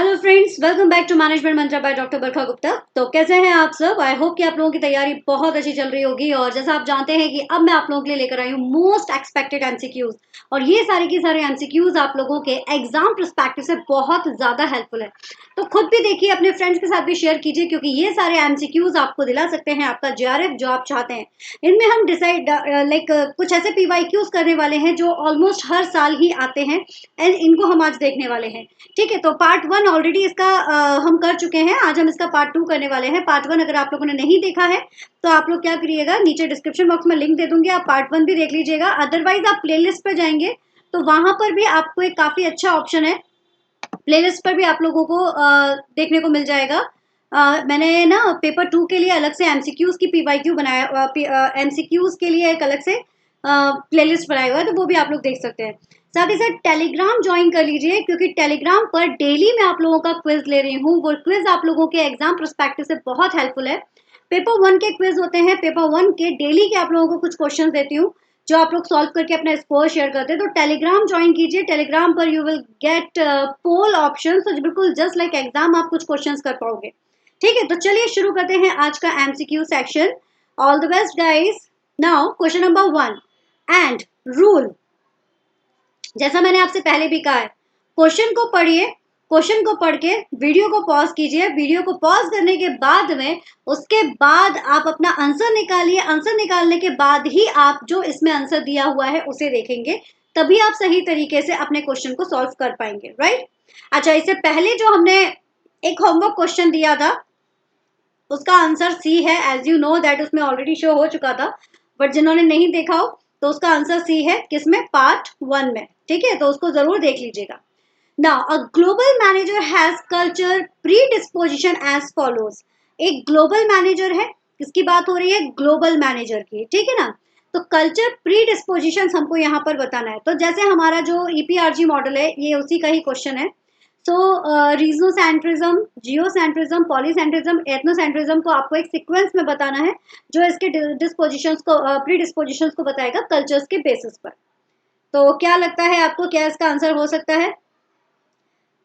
Hello friends, welcome back to management mantra by doctor Barkha Gupta. तो कैसे हैं आप सब? आई होप कि आप लोगों की तैयारी बहुत अच्छी चल रही होगी। और जैसा आप जानते हैं कि अब मैं आप लोगों के लिए लेकर आई हूँ मोस्ट एक्सपेक्टेड एमसीक्यूज। और ये सारे की सारे एमसीक्यूज आप लोगों के एग्जाम पर्सपेक्टिव से बहुत ज्यादा हेल्पफुल है। तो खुद भी देखिए, अपने फ्रेंड्स के साथ भी शेयर कीजिए, क्योंकि ये सारे एमसीक्यूज आपको दिला सकते हैं आपका जेआरएफ जो आप चाहते हैं। इनमें हम डिसाइड कुछ ऐसे पीवाईक्यूज करने वाले हैं जो ऑलमोस्ट हर साल ही आते हैं, एंड इनको हम आज देखने वाले हैं। ठीक है, तो पार्ट 1 ऑलरेडी इसका हम कर चुके हैं। आज हम इसका पार्ट 2 करने वाले हैं। पार्ट 1 अगर आप लोगों ने नहीं देखा है तो आप लोग क्या करिएगा, नीचे डिस्क्रिप्शन बॉक्स में लिंक दे दूंगी, आप पार्ट 1 भी देख लीजिएगा। अदरवाइज आप प्लेलिस्ट पर जाएंगे तो वहां पर भी आपको एक काफी अच्छा ऑप्शन है, प्लेलिस्ट पर भी आप लोगों को देखने को मिल जाएगा। मैंने ना पेपर 2 के लिए अलग से एमसीक्यूज की पीवाईक्यू बनाया, एमसीक्यूज के लिए एक अलग से प्लेलिस्ट बनाया हुआ है, तो वो भी आप लोग देख सकते हैं। साथ ही साथ टेलीग्राम ज्वाइन कर लीजिए, क्योंकि टेलीग्राम पर डेली मैं आप लोगों का क्विज ले रही हूँ। वो क्विज आप लोगों के एग्जाम पर्सपेक्टिव से बहुत हेल्पफुल है। पेपर 1 के क्विज होते हैं, पेपर 1 के डेली के आप लोगों को कुछ क्वेश्चन देती हूँ जो आप लोग सॉल्व करके अपना स्कोर शेयर करते हैं। तो टेलीग्राम ज्वाइन कीजिए। टेलीग्राम पर you will get poll option, तो बिल्कुल जस्ट लाइक एग्जाम आप कुछ क्वेश्चंस कर पाओगे। ठीक है, तो चलिए शुरू करते हैं आज का MCQ section. All the best guys. Now question number 1 and rule. जैसा मैंने आपसे पहले भी कहा है, क्वेश्चन को पढ़िए, क्वेश्चन को पढ़ के वीडियो को पॉज कीजिए। वीडियो को पॉज करने के बाद में उसके बाद आप अपना आंसर निकालिए। आंसर निकालने के बाद ही आप जो इसमें आंसर दिया हुआ है उसे देखेंगे, तभी आप सही तरीके से अपने क्वेश्चन को सॉल्व कर पाएंगे, राइट? अच्छा, इससे पहले जो हमने एक होमवर्क क्वेश्चन दिया था उसका आंसर सी है। एज यू नो दैट उसमें ऑलरेडी शो हो चुका था, बट जिन्होंने नहीं देखा हो तो उसका आंसर सी है। किसमें? पार्ट 1 में। ठीक है, तो उसको जरूर देख लीजिएगा। Now, a global manager has culture predisposition as follows. एक ग्लोबल मैनेजर है, किसकी बात हो रही है? ग्लोबल मैनेजर की। ठीक है ना? तो कल्चर प्रीडिस्पोजिशन हमको यहाँ पर बताना है। तो जैसे हमारा जो ईपीआरजी मॉडल है, ये उसी का ही क्वेश्चन है। सो रीजनोसेंट्रिज्म, जियोसेंट्रिज्म, पॉलीसेंट्रिज्म, एथनोसेंट्रिज्म को आपको एक सीक्वेंस में बताना है जो इसके डिस्पोजिशंस को, प्रीडिस्पोजिशंस को बताएगा कल्चर्स के बेसिस पर। तो क्या लगता है आपको, क्या इसका आंसर हो सकता है?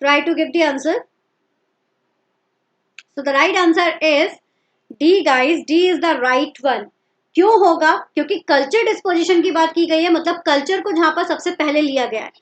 Try to give the answer. So the right answer is D guys. D is the right one. क्यों होगा? क्योंकि कल्चर डिस्पोजिशन की बात की गई है, मतलब कल्चर को जहां पर सबसे पहले लिया गया है।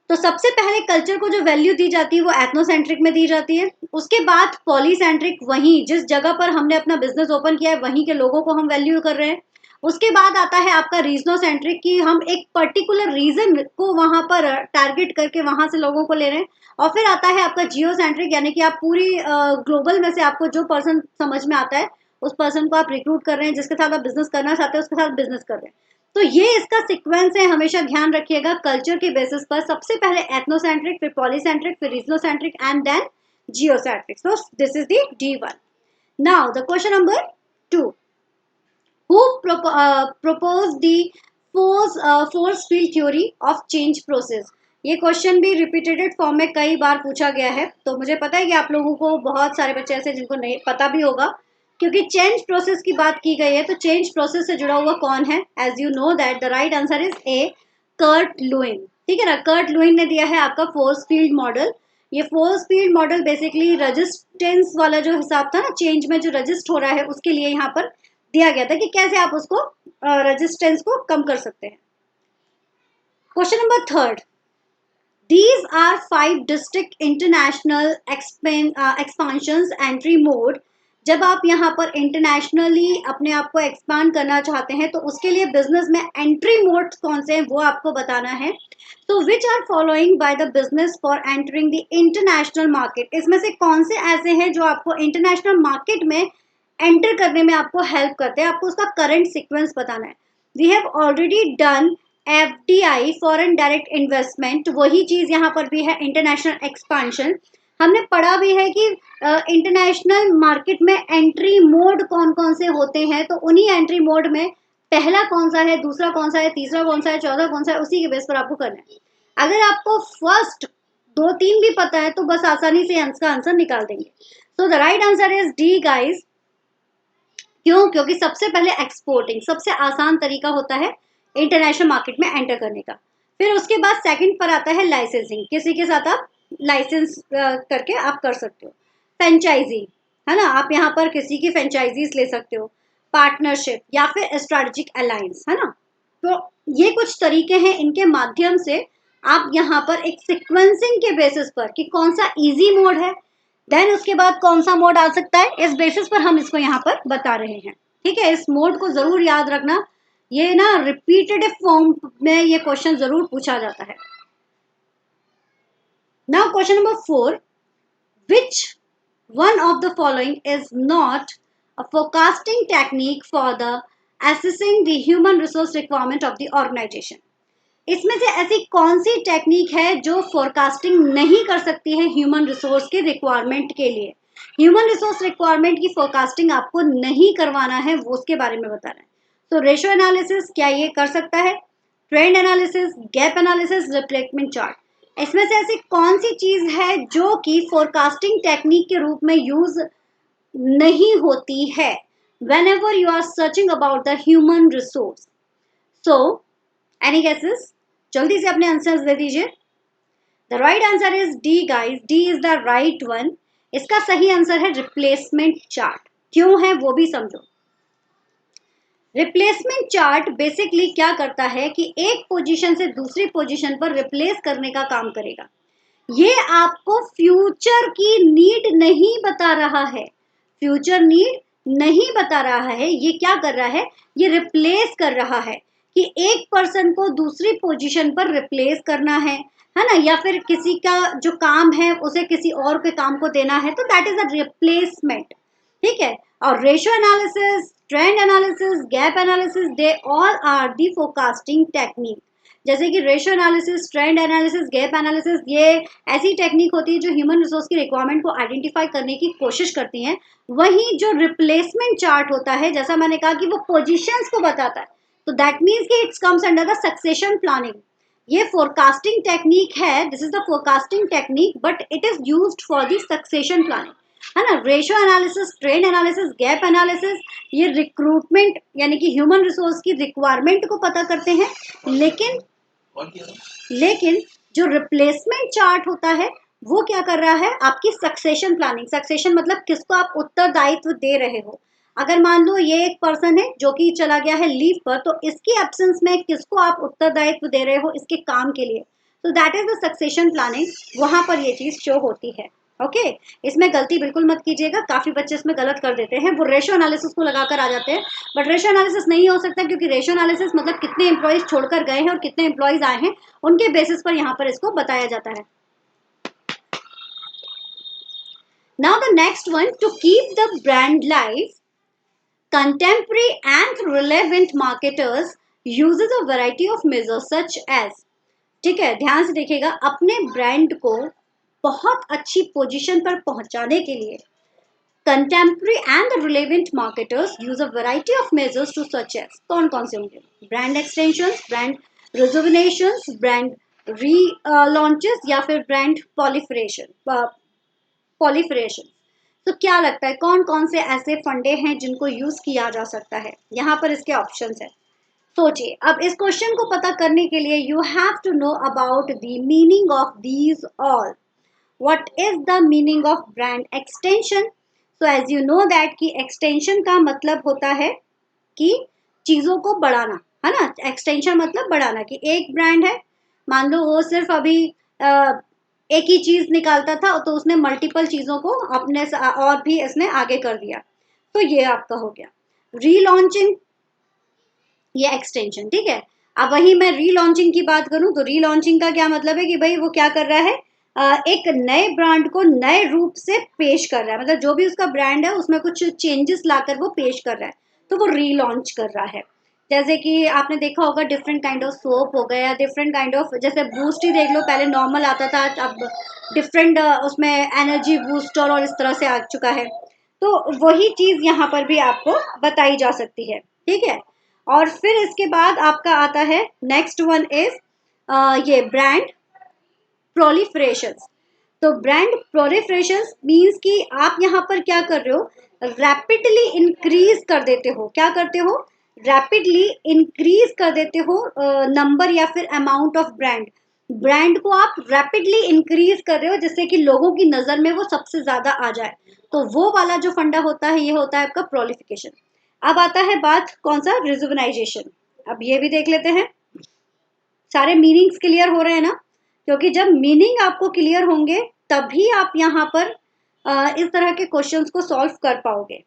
तो सबसे पहले कल्चर को जो वैल्यू दी जाती है वो एथनोसेंट्रिक में दी जाती है। उसके बाद पॉलीसेंट्रिक, वहीं जिस जगह पर हमने अपना बिजनेस ओपन किया है वहीं के लोगों को हम वैल्यू कर रहे हैं। उसके बाद आता है आपका रीजनोसेंट्रिक, कि हम एक पर्टिकुलर रीजन को वहां पर टारगेट करके वहां से लोगों को ले रहे हैं। और फिर आता है आपका जियोसेंट्रिक, यानी कि आप पूरी ग्लोबल में से आपको जो पर्सन समझ में आता है उस पर्सन को आप रिक्रूट कर रहे हैं, जिसके साथ आप बिजनेस करना चाहते हैं उसके साथ बिजनेस कर रहे हैं। तो ये इसका सीक्वेंस है, हमेशा ध्यान रखिएगा। कल्चर के बेसिस पर सबसे पहले एथनोसेंट्रिक, फिर पॉलीसेंट्रिक, फिर regiocentric and then geocentric. So this is the D1. Now the question number 2, who proposed the force field theory of change process? ये क्वेश्चन भी रिपीटेड फॉर्म में कई बार पूछा गया है, तो मुझे पता है कि आप लोगों को बहुत सारे बच्चे ऐसे जिनको नहीं पता भी होगा, क्योंकि चेंज प्रोसेस की बात की गई है। तो चेंज प्रोसेस से जुड़ा हुआ कौन है? As you know that the right answer is A, Kurt Lewin. ठीक है ना? कर्ट लुइन ने दिया है आपका फोर्स फील्ड मॉडल। ये force field model basically resistance वाला जो हिसाब था ना, चेंज में जो रजिस्ट हो रहा है उसके लिए यहाँ पर दिया गया था कि कैसे आप उसको रेजिस्टेंस को कम कर सकते हैं। Question number 3, these are 5 distinct international expansions entry mode. जब आप यहाँ पर इंटरनेशनली अपने आप को एक्सपांड करना चाहते हैं तो उसके लिए बिजनेस में एंट्री मोड्स कौन से हैं वो आपको बताना है। तो which are following by the business for entering the international market? इसमें से कौन से ऐसे हैं जो आपको इंटरनेशनल मार्केट में एंटर करने में आपको हेल्प करते हैं? आपको उसका करंट सीक्वेंस बताना है। We have already done FDI, foreign direct investment, वही चीज यहाँ पर भी है, इंटरनेशनल एक्सपांशन। हमने पढ़ा भी है कि इंटरनेशनल मार्केट में एंट्री मोड कौन कौन से होते हैं, तो उन्हीं एंट्री मोड में पहला कौन सा है, दूसरा कौन सा है, तीसरा कौन सा है, चौथा कौन सा है, उसी के बेस पर आपको करना है। अगर आपको फर्स्ट 2-3 भी पता है तो बस आसानी से इसका आंसर निकाल देंगे। सो the right answer is D guys. क्यों? क्योंकि सबसे पहले एक्सपोर्टिंग सबसे आसान तरीका होता है इंटरनेशनल मार्केट में एंटर करने का। फिर उसके बाद सेकंड पर आता है लाइसेंसिंग, किसी के साथ आप लाइसेंस करके आप कर सकते हो। फ्रेंचाइजी है ना, आप यहाँ पर किसी की फ्रेंचाइजीज ले सकते हो। पार्टनरशिप या फिर स्ट्रेटेजिक अलायंस है ना। तो ये कुछ तरीके हैं, इनके माध्यम से आप यहाँ पर एक सिक्वेंसिंग के बेसिस पर कि कौन सा इजी मोड है, देन उसके बाद कौन सा मोड आ सकता है, इस बेसिस पर हम इसको यहाँ पर बता रहे हैं। ठीक है, इस मोड को जरूर याद रखना, ये ना रिपीटेटिव फॉर्म में ये क्वेश्चन जरूर पूछा जाता है। Now question number 4, which one of the following is not a forecasting technique for the assessing the human resource requirement of the organization? इसमें से ऐसी कौन सी टेक्निक है जो फोरकास्टिंग नहीं कर सकती है ह्यूमन रिसोर्स के रिक्वायरमेंट के लिए? ह्यूमन रिसोर्स रिक्वायरमेंट की फोरकास्टिंग आपको नहीं करवाना है, वो उसके बारे में बता रहे हैं। तो रेशियो एनालिसिस क्या ये कर सकता है? Trend analysis, gap analysis, replacement chart, इसमें से ऐसी कौन सी चीज है जो कि फोरकास्टिंग टेक्निक के रूप में यूज नहीं होती है whenever you are searching about the human resource? So any guesses? जल्दी से अपने आंसर्स दे दीजिए। The right answer is D guys, D is the right one. इसका सही आंसर है रिप्लेसमेंट चार्ट। क्यों है वो भी समझो। रिप्लेसमेंट चार्ट बेसिकली क्या करता है कि एक पोजीशन से दूसरी पोजीशन पर रिप्लेस करने का काम करेगा। ये आपको फ्यूचर की नीड नहीं बता रहा है, फ्यूचर नीड नहीं बता रहा है, ये क्या कर रहा है, ये रिप्लेस कर रहा है कि एक पर्सन को दूसरी पोजीशन पर रिप्लेस करना है ना, या फिर किसी का जो काम है उसे किसी और के काम को देना है, तो दैट इज अ रिप्लेसमेंट। ठीक है, और ratio analysis, trend analysis, gap analysis, they all are the forecasting technique. जैसे कि ratio analysis, trend analysis, gap analysis, ये ऐसी टेक्निक होती है जो ह्यूमन रिसोर्स की रिक्वायरमेंट को आइडेंटिफाई करने की कोशिश करती हैं। वहीं जो रिप्लेसमेंट चार्ट होता है, जैसा मैंने कहा कि वो पोजीशंस को बताता है, तो दैट मीन्स कि it's comes under the succession planning. ये फोरकास्टिंग टेक्निक है, this is the forecasting technique, but it is used for the succession planning है ना। Ratio analysis, trend analysis, gap analysis, ये रिक्रूटमेंट यानी कि ह्यूमन रिसोर्स की requirement को पता करते हैं, लेकिन जो रिप्लेसमेंट चार्ट होता है वो क्या कर रहा है, आपकी सक्सेशन प्लानिंग। सक्सेशन मतलब किसको आप उत्तरदायित्व दे रहे हो। अगर मान लो ये एक पर्सन है जो कि चला गया है लीव पर, तो इसकी एब्सेंस में किसको आप उत्तरदायित्व दे रहे हो इसके काम के लिए, तो that is the succession planning, वहां पर ये चीज शो होती है। ओके, इसमें गलती बिल्कुल मत कीजिएगा, काफी बच्चे इसमें गलत कर देते हैं, वो रेशियो एनालिसिस को लगाकर आ जाते हैं, बट रेशियो एनालिसिस नहीं हो सकता, क्योंकि रेशियो एनालिसिस मतलब कितने एम्प्लॉइज छोड़कर गए हैं और कितने एम्प्लॉइज आए हैं, उनके बेसिस पर यहाँ पर इसको बताया जाता है। Now the next one, to keep the brand live, contemporary and relevant marketers uses a variety of measures such as, ठीक है ध्यान से देखिएगा, अपने ब्रांड को बहुत अच्छी पोजीशन पर पहुंचाने के लिए contemporary and relevant marketers use a variety of measures to such as, कौन कौन से होंगे? Brand extensions, brand rejuvenations, brand relaunches, या फिर ब्रांड पॉलीफरेशन। तो क्या लगता है कौन कौन से ऐसे फंडे हैं जिनको यूज किया जा सकता है? यहाँ पर इसके ऑप्शंस है, सोचिए। अब इस क्वेश्चन को पता करने के लिए you have to know about the meaning of these all. What is the meaning of brand extension? So as you know that कि एक्सटेंशन का मतलब होता है कि चीजों को बढ़ाना, है ना। एक्सटेंशन मतलब बढ़ाना, कि एक ब्रांड है, मान लो वो सिर्फ अभी एक ही चीज निकालता था, तो उसने मल्टीपल चीजों को अपने और भी इसने आगे कर दिया, तो ये आपका हो गया रीलॉन्चिंग, ये एक्सटेंशन। ठीक है, अब वही मैं रीलॉन्चिंग की बात करूं तो रीलॉन्चिंग का क्या मतलब है कि भाई वो क्या कर रहा है, एक नए ब्रांड को नए रूप से पेश कर रहा है, मतलब जो भी उसका ब्रांड है उसमें कुछ चेंजेस लाकर वो पेश कर रहा है, तो वो रीलॉन्च कर रहा है। जैसे कि आपने देखा होगा डिफरेंट काइंड ऑफ सोप हो गया, डिफरेंट काइंड ऑफ, जैसे बूस्ट ही देख लो, पहले नॉर्मल आता था, अब डिफरेंट उसमें एनर्जी बूस्टर और इस तरह से आ चुका है, तो वही चीज यहाँ पर भी आपको बताई जा सकती है। ठीक है, और फिर इसके बाद आपका आता है नेक्स्ट वन इज ये ब्रांड प्रोलिफरेशन। तो ब्रांड प्रोलिफरेशन मीन्स कि आप यहाँ पर क्या कर रहे हो, रैपिडली इंक्रीज कर देते हो, क्या करते हो, रैपिडली इंक्रीज कर देते हो नंबर या फिर अमाउंट ऑफ ब्रांड। ब्रांड को आप रैपिडली इंक्रीज कर रहे हो जिससे कि लोगों की नजर में वो सबसे ज्यादा आ जाए, तो वो वाला जो फंडा होता है ये होता है आपका प्रोलिफिकेशन। अब आता है बात कौन सा, रिजुवनाइजेशन। अब ये भी देख लेते हैं, सारे मीनिंग्स क्लियर हो रहे हैं ना, क्योंकि जब मीनिंग आपको क्लियर होंगे तभी आप यहाँ पर इस तरह के क्वेश्चंस को सॉल्व कर पाओगे।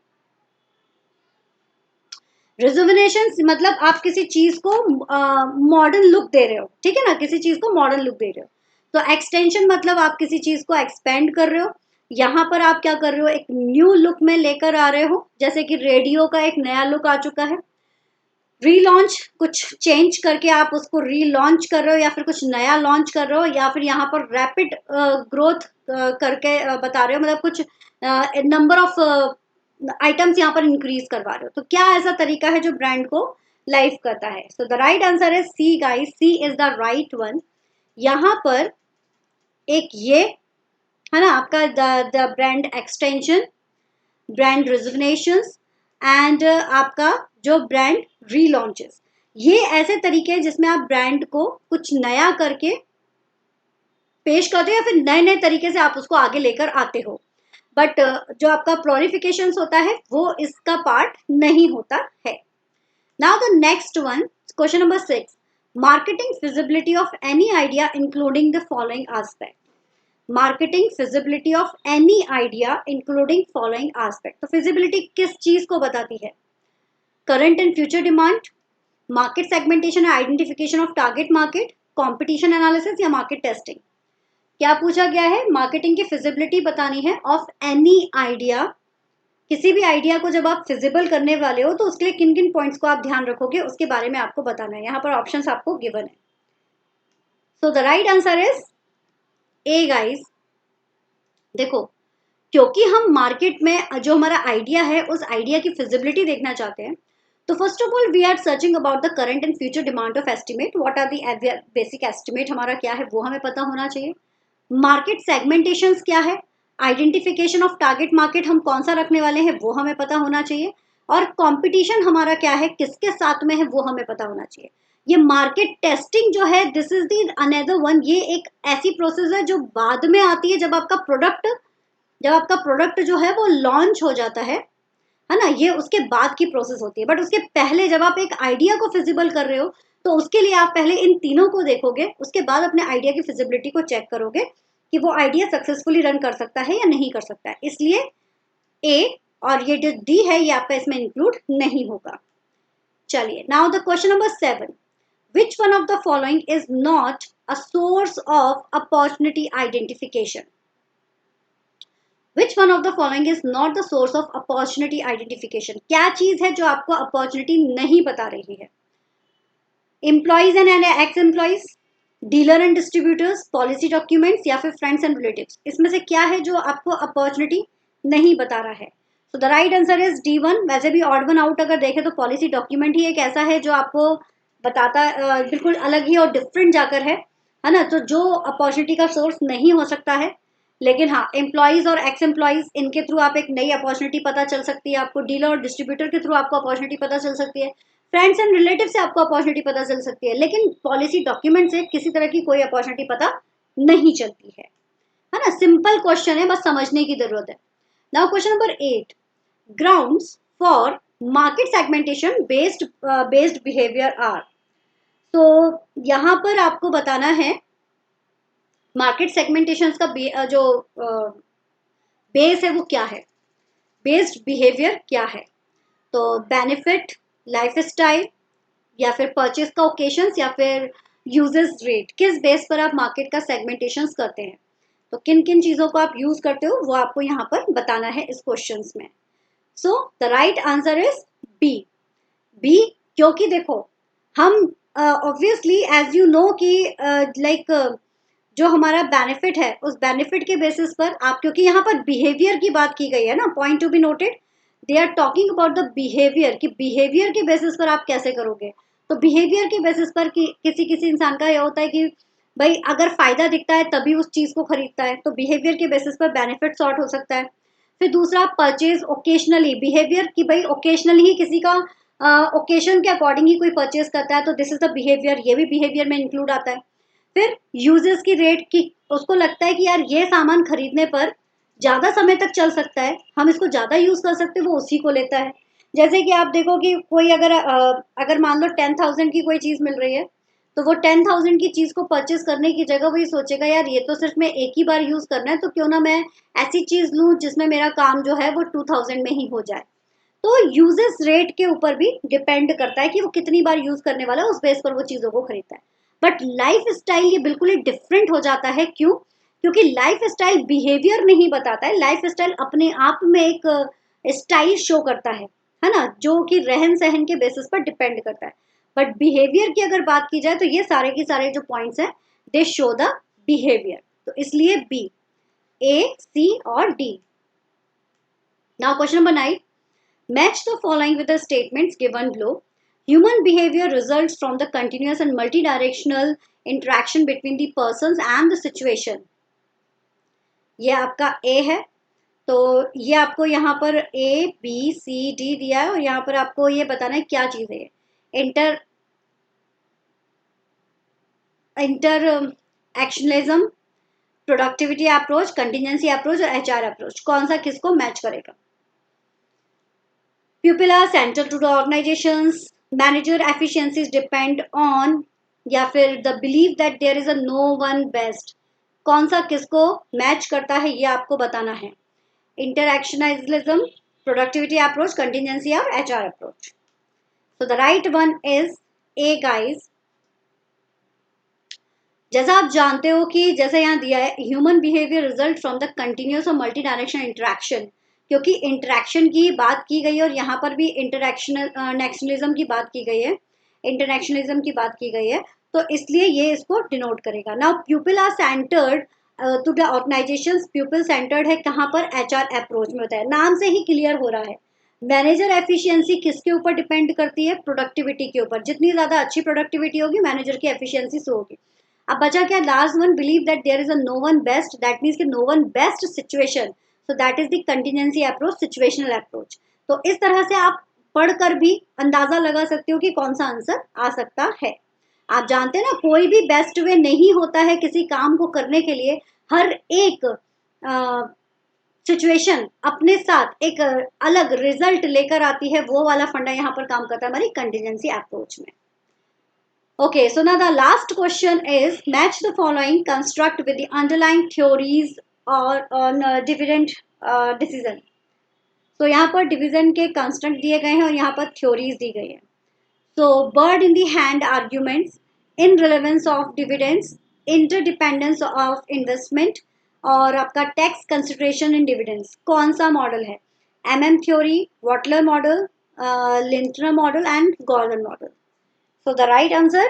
रिजुविनेशन मतलब आप किसी चीज को मॉडर्न लुक दे रहे हो, ठीक है ना, किसी चीज को मॉडर्न लुक दे रहे हो। तो एक्सटेंशन मतलब आप किसी चीज को एक्सपेंड कर रहे हो, यहाँ पर आप क्या कर रहे हो, एक न्यू लुक में लेकर आ रहे हो, जैसे कि रेडियो का एक नया लुक आ चुका है। रीलॉन्च, कुछ चेंज करके आप उसको रीलॉन्च कर रहे हो या फिर कुछ नया लॉन्च कर रहे हो, या फिर यहाँ पर रैपिड ग्रोथ करके बता रहे हो, मतलब कुछ नंबर ऑफ आइटम्स यहाँ पर इंक्रीज करवा रहे हो। तो क्या ऐसा तरीका है जो ब्रांड को लाइव करता है? So the right answer is C guys, C is the right one. यहाँ पर एक ये है ना आपका the brand extension, brand rejuvenations and आपका जो ब्रांड रीलॉन्चेस, ये ऐसे तरीके हैं जिसमें आप ब्रांड को कुछ नया करके पेश करते हो या फिर नए नए तरीके से आप उसको आगे लेकर आते हो। बट जो आपका प्लोरिफिकेशन होता है वो इसका पार्ट नहीं होता है। Now the next one, question number 6, marketing feasibility of any idea including the following aspect. Marketing feasibility of any idea including following aspect. तो फिजिबिलिटी किस चीज को बताती है? Current and future demand, market segmentation और identification of target market, competition analysis या market testing. क्या पूछा गया है? मार्केटिंग की फिजिबिलिटी बतानी है ऑफ एनी आइडिया, किसी भी आइडिया को जब आप फिजिबल करने वाले हो तो उसके लिए किन किन पॉइंट्स को आप ध्यान रखोगे उसके बारे में आपको बताना है। यहाँ पर ऑप्शंस आपको गिवन है। So the right answer is A guys. देखो, क्योंकि हम मार्केट में जो हमारा आइडिया है उस आइडिया की फिजिबिलिटी देखना चाहते हैं, तो first of all we are searching about the current and future demand of estimate, what are the basic estimate हमारा क्या है वो हमें पता होना चाहिए। मार्केट सेगमेंटेशंस क्या है, आइडेंटिफिकेशन ऑफ टारगेट मार्केट हम कौन सा रखने वाले हैं वो हमें पता होना चाहिए, और कंपटीशन हमारा क्या है, किसके साथ में है वो हमें पता होना चाहिए। ये मार्केट टेस्टिंग जो है, this is the another one, ये एक ऐसी प्रोसेस है जो बाद में आती है जब आपका प्रोडक्ट जो है वो लॉन्च हो जाता है ना, ये उसके बाद की प्रोसेस होती है। बट उसके पहले जब आप एक आइडिया को फिजिबल कर रहे हो तो उसके लिए आप पहले इन तीनों को देखोगे, उसके बाद अपने आइडिया की फिजिबिलिटी को चेक करोगे कि वो आइडिया सक्सेसफुली रन कर सकता है या नहीं कर सकता है। इसलिए ए और ये जो डी है ये आपका इसमें इंक्लूड नहीं होगा। चलिए, now the question number 7, which one of the following is not a source of opportunity identification? Which one of the following is not the source of opportunity identification? क्या चीज है जो आपको अपॉर्चुनिटी नहीं बता रही है? Employees and x employees, dealer and distributors, policy documents या फिर फ्रेंड्स एंड रिलेटिव्स। इसमें से क्या है जो आपको अपॉर्चुनिटी नहीं बता रहा है? तो the right answer is D one. वैसे भी ऑड वन आउट अगर देखें तो पॉलिसी डॉक्यूमेंट ही एक ऐसा है जो आपको बताता बिल्कुल अलग ही और डिफरेंट जाकर है ना, तो जो अपॉर्चुनिटी का सोर्स नहीं हो सकता है। लेकिन हाँ, एम्प्लॉइज और एक्स एम्प्लॉइज इनके थ्रू आप एक नई अपॉर्चुनिटी पता चल सकती है आपको, डीलर और डिस्ट्रीब्यूटर के थ्रू आपको अपॉर्चुनिटी पता चल सकती है, फ्रेंड्स एंड रिलेटिव से आपको अपॉर्चुनिटी पता चल सकती है, लेकिन पॉलिसी डॉक्यूमेंट से किसी तरह की कोई अपॉर्चुनिटी पता नहीं चलती है ना। सिंपल क्वेश्चन है, बस समझने की जरूरत है। Now question number 8, grounds for market segmentation based behaviour are. तो यहाँ पर आपको बताना है मार्केट सेगमेंटेशन का जो बेस है वो क्या है, बेस्ड बिहेवियर क्या है। तो बेनिफिट, लाइफ स्टाइल या फिर परचेज का ओकेशंस या फिर यूजेस रेट, किस बेस पर आप मार्केट का सेगमेंटेशन करते हैं। तो किन किन चीज़ों को आप यूज करते हो वो आपको यहाँ पर बताना है इस क्वेश्चन में। So the right answer is B. B, क्योंकि देखो हम ऑब्वियसली एज यू नो कि लाइक जो हमारा बेनिफिट है उस बेनिफिट के बेसिस पर आप, क्योंकि यहाँ पर बिहेवियर की बात की गई है ना, point to be noted, they are talking about the behaviour, कि बिहेवियर के बेसिस पर आप कैसे करोगे। तो बिहेवियर के बेसिस पर कि किसी किसी इंसान का यह होता है कि भाई अगर फायदा दिखता है तभी उस चीज को खरीदता है, तो बिहेवियर के बेसिस पर बेनिफिट सॉर्ट हो सकता है। फिर दूसरा परचेज ओकेशनली, बिहेवियर कि भाई ओकेशनली ही किसी का ओकेशन के अकॉर्डिंग ही कोई परचेज करता है, तो दिस इज द बिहेवियर, ये भी बिहेवियर में इंक्लूड आता है। फिर यूजेस की रेट की, उसको लगता है कि यार ये सामान खरीदने पर ज़्यादा समय तक चल सकता है, हम इसको ज़्यादा यूज़ कर सकते हैं, वो उसी को लेता है। जैसे कि आप देखो कि कोई अगर मान लो 10,000 की कोई चीज़ मिल रही है, तो वो 10,000 की चीज़ को परचेज करने की जगह वही सोचेगा यार ये तो सिर्फ मैं एक ही बार यूज़ करना है, तो क्यों ना मैं ऐसी चीज़ लूँ जिसमें मेरा काम जो है वो 2,000 में ही हो जाए। तो यूजेस रेट के ऊपर भी डिपेंड करता है कि वो कितनी बार यूज करने वाला है, उस बेस पर वो चीजों को खरीदता है। बट लाइफ स्टाइल ये बिल्कुल ही डिफरेंट हो जाता है। क्यों? क्योंकि लाइफ स्टाइल बिहेवियर नहीं बताता है, लाइफ स्टाइल अपने आप में एक स्टाइल शो करता है ना, जो कि रहन सहन के बेसिस पर डिपेंड करता है। बट बिहेवियर की अगर बात की जाए तो ये सारे के सारे जो पॉइंट्स हैं दे शो द बिहेवियर, तो इसलिए बी, ए, सी और D. Now question number 9, match the following with the statements given below. Human behavior results from the continuous and multidirectional interaction between the persons and the situation. ये आपका A है, तो ये आपको यहाँ पर A, B, C, D दिया है और यहाँ पर आपको ये बताना है क्या चीज़ है। Interactionalism, productivity approach, contingency approach और HR अप्रोच, कौन सा किसको मैच करेगा? Pupil are central to the organizations. Manager efficiencies depend on या फिर the belief that there is a no one best. कौन सा किसको मैच करता है ये आपको बताना है। Interactionalism, productivity approach, contingency और HR approach. So the right one is A guys. जैसा आप जानते हो कि जैसा यहाँ दिया है human behaviour result from the continuous और मल्टी डायरेक्शन इंटरेक्शन, क्योंकि इंटरेक्शन की बात की गई है और यहाँ पर भी नेक्शनलिज्म की बात की गई है, इंटरनेशनलिज्म की बात की गई है, तो इसलिए ये इसको डिनोट करेगा। Now pupil are centred to the organisations, pupil centred है कहाँ पर? HR अप्रोच में होता है, नाम से ही क्लियर हो रहा है। मैनेजर एफिशिएंसी किसके ऊपर डिपेंड करती है? प्रोडक्टिविटी के ऊपर, जितनी ज्यादा अच्छी प्रोडक्टिविटी होगी मैनेजर की एफिशिएंसी से होगी। अब बचा क्या? Last one, believe that there is a no one best, that means कि no one best situation, so that is the contingency approach, situational approach. तो इस तरह से आप पढ़कर भी अंदाजा लगा सकते हो कि कौन सा आंसर आ सकता है। आप जानते हैं ना कोई भी बेस्ट वे नहीं होता है किसी काम को करने के लिए, हर एक सिचुएशन अपने साथ एक अलग रिजल्ट लेकर आती है, वो वाला फंडा यहाँ पर काम करता है हमारी कंटिजेंसी अप्रोच में। Okay, so now the last question is match the following construct with the underlying theories or on dividend decision. So यहाँ पर डिविजन के कंस्ट्रक्ट दिए गए हैं और यहाँ पर थ्योरीज दी गई है। So bird in the hand arguments, irrelevance of dividends, interdependence of investment और आपका टैक्स कंसिडरेशन इन डिविडेंड्स, कौन सा मॉडल है? MM theory, Walter model, Lintner model and Gordon model. So the right answer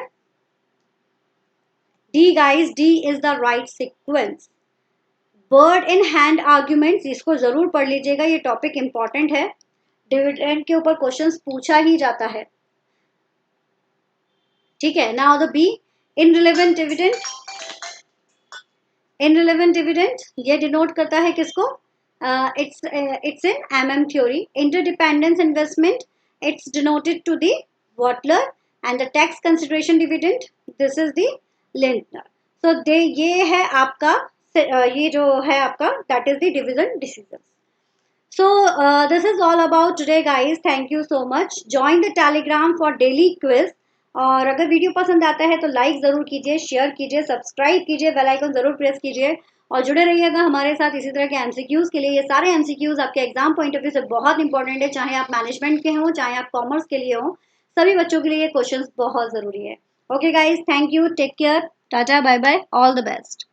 D guys, D is the right sequence. Bird in hand arguments, इसको जरूर पढ़ लीजिएगा, ये टॉपिक इंपॉर्टेंट है, dividend के ऊपर क्वेश्चंस पूछा ही जाता है। ठीक है, now the be, irrelevant dividend, irrelevant dividend ये डिनोट करता है किसको? It's in MM theory. Interdependence investment, it's denoted to the Walter and the tax consideration dividend, this is the Lintner. So they ये है आपका ये जो है आपका that is the division decision. So this is all about today guys, thank you so much, join the telegram for daily quiz। और अगर video पसंद आता है तो लाइक ज़रूर कीजिए, शेयर कीजिए, सब्सक्राइब कीजिए, बेल आइकन ज़रूर प्रेस कीजिए और जुड़े रहिएगा हमारे साथ इसी तरह के MCQs के लिए। ये सारे MCQs आपके एग्जाम पॉइंट ऑफ व्यू से बहुत इंपॉर्टेंट है, चाहे आप मैनेजमेंट के हों चाहे आप कॉमर्स के लिए हों, सभी बच्चों के लिए ये क्वेश्चन बहुत ज़रूरी है। Okay guys, thank you, take care, ta-ta, bye bye, all the best.